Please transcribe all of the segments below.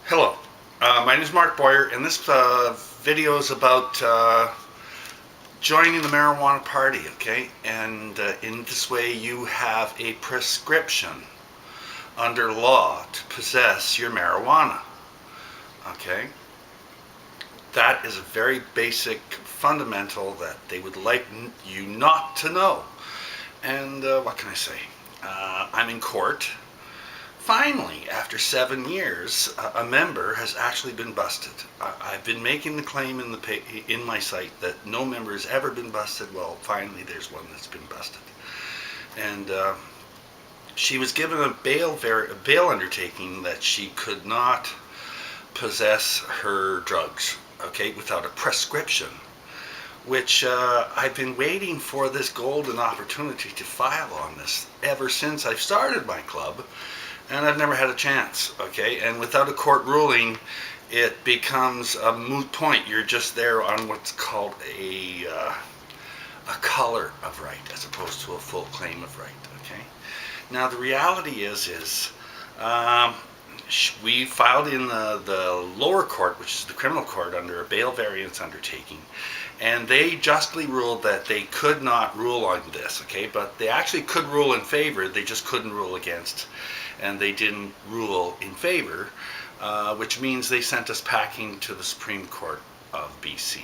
Hello, my name is Mark Boyer, and this video is about joining the marijuana party, okay? And in this way you have a prescription under law to possess your marijuana, okay? That is a very basic fundamental that they would like you not to know. And what can I say? I'm in court. Finally, after 7 years, a member has actually been busted. I've been making the claim in my site that no member has ever been busted. Well, finally there's one that's been busted. And she was given a bail undertaking that she could not possess her drugs, okay, without a prescription, which I've been waiting for this golden opportunity to file on this ever since I've started my club. And I've never had a chance, okay? And without a court ruling, it becomes a moot point. You're just there on what's called a color of right, as opposed to a full claim of right, okay? Now the reality is we filed in the lower court, which is the criminal court, under a bail variance undertaking, and they justly ruled that they could not rule on this, okay? But they actually could rule in favor, they just couldn't rule against. And they didn't rule in favor, which means they sent us packing to the Supreme Court of BC,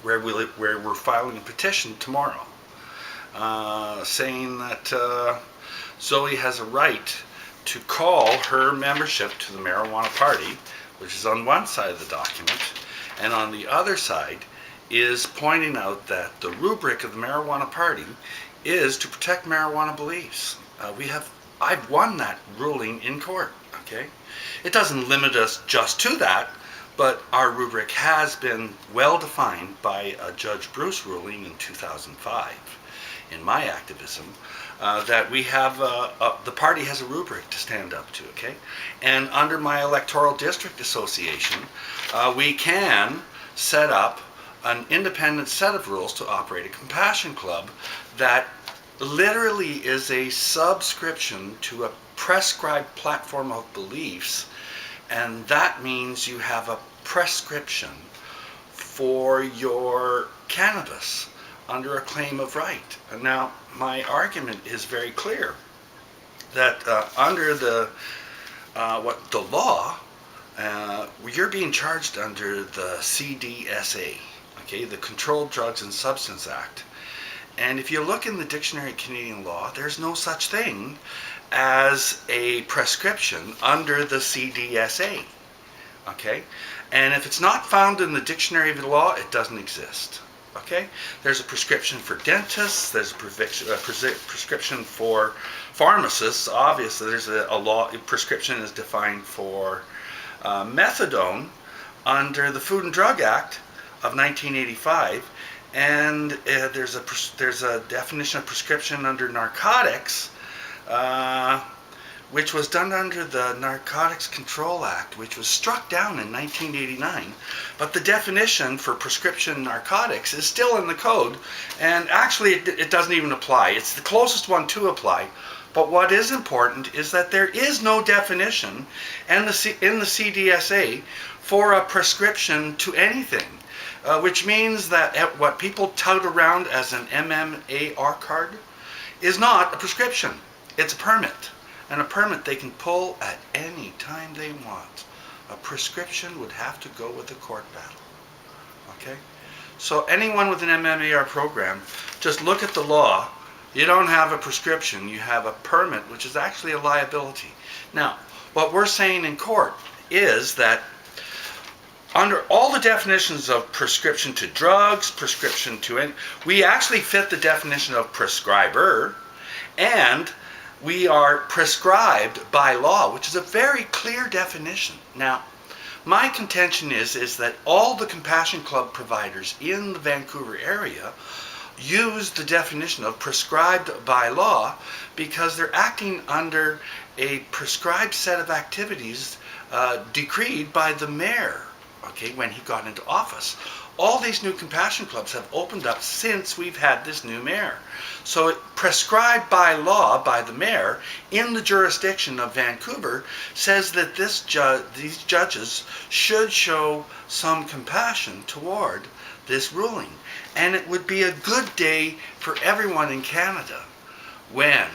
where we're filing a petition tomorrow, saying that Zoe has a right to call her membership to the marijuana party, which is on one side of the document, and on the other side is pointing out that the rubric of the marijuana party is to protect marijuana beliefs. I've won that ruling in court, okay? It doesn't limit us just to that, but our rubric has been well defined by a Judge Bruce ruling in 2005 in my activism, that we have, the party has a rubric to stand up to, okay? And under my electoral district association, we can set up an independent set of rules to operate a compassion club that literally is a subscription to a prescribed platform of beliefs, and that means you have a prescription for your cannabis under a claim of right. Now, my argument is very clear that under the law, you're being charged under the CDSA, okay, the Controlled Drugs and Substance Act. And if you look in the dictionary of Canadian law, there's no such thing as a prescription under the CDSA, okay? And if it's not found in the dictionary of the law, it doesn't exist, okay? There's a prescription for dentists, there's a prescription for pharmacists. Obviously, there's a law, a prescription is defined for methadone under the Food and Drug Act of 1985. And there's a definition of prescription under narcotics, which was done under the Narcotics Control Act, which was struck down in 1989. But the definition for prescription narcotics is still in the code, and actually it doesn't even apply. It's the closest one to apply. But what is important is that there is no definition in the CDSA for a prescription to anything. Which means that what people tout around as an MMAR card is not a prescription. It's a permit. And a permit they can pull at any time they want. A prescription would have to go with a court battle. Okay? So anyone with an MMAR program, just look at the law. You don't have a prescription. You have a permit, which is actually a liability. Now, what we're saying in court is that under all the definitions of prescription to drugs, prescription to any, we actually fit the definition of prescriber, and we are prescribed by law, which is a very clear definition. Now, my contention is that all the Compassion Club providers in the Vancouver area use the definition of prescribed by law because they're acting under a prescribed set of activities decreed by the mayor, okay, when he got into office. all these new compassion clubs have opened up since we've had this new mayor. So it prescribed by law by the mayor in the jurisdiction of Vancouver says that these judges should show some compassion toward this ruling. And it would be a good day for everyone in Canada when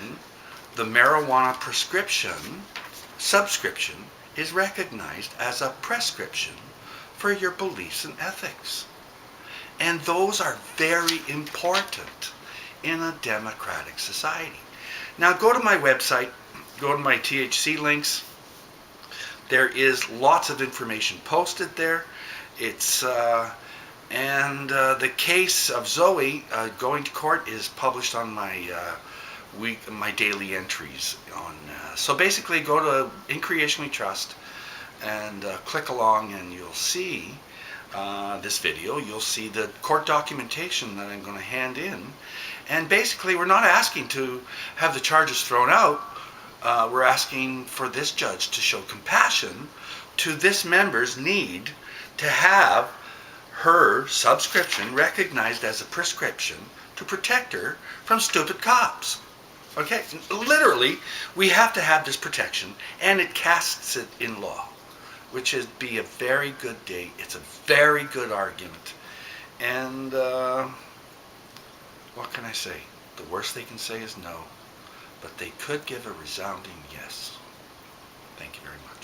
the marijuana subscription is recognized as a prescription for your beliefs and ethics. And those are very important in a democratic society. Now go to my website, go to my THC links. There is lots of information posted there. It's the case of Zoe going to court is published on my daily entries on. So basically, go to In Creation We Trust and click along, and you'll see this video. You'll see the court documentation that I'm going to hand in. And basically, we're not asking to have the charges thrown out. We're asking for this judge to show compassion to this member's need to have her subscription recognized as a prescription to protect her from stupid cops. Okay, literally, we have to have this protection, and it casts it in law, which would be a very good day. It's a very good argument. And what can I say? The worst they can say is no, but they could give a resounding yes. Thank you very much.